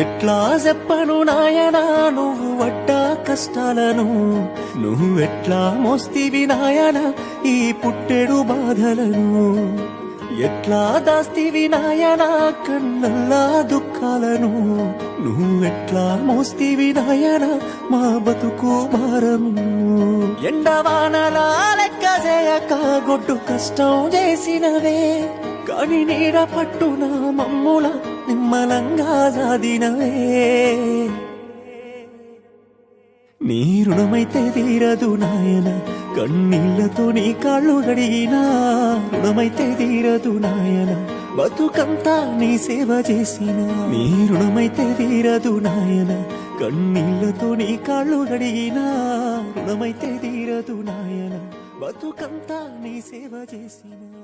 ఎట్లా చెప్పను నాయనా నువ్వు పడ్డ కష్టాలను, నువ్వెట్లా మోస్తివి నాయనా ఈ పుట్టెడు బాధలను, ఎట్లా దాస్తివి నాయనా కన్నల్లా దుఃఖాలను, నువ్వెట్లా మోస్తివి నాయనా మా బతుకు భారము. ఎండవానలా లెక్క చేయక గొడ్డు కష్టం చేసినవే, కాని నీడ పట్టున మమ్ముల నిమ్మలంగా సాదినవే. నీ రుణమైతే తీరదు నాయన, కన్నీళ్లతో నీ కాళ్ళు గడిగినా రుణమైతే తీరదు నాయన, బతుకంతా నీ సేవ చేసిన. నీ రుణమైతే తీరదు నాయన, కన్నీళ్లతో నీ కాళ్ళు గడిగినా రుణమైతే తీరదు నాయన, బతుకంతా నీ సేవ చేసిన.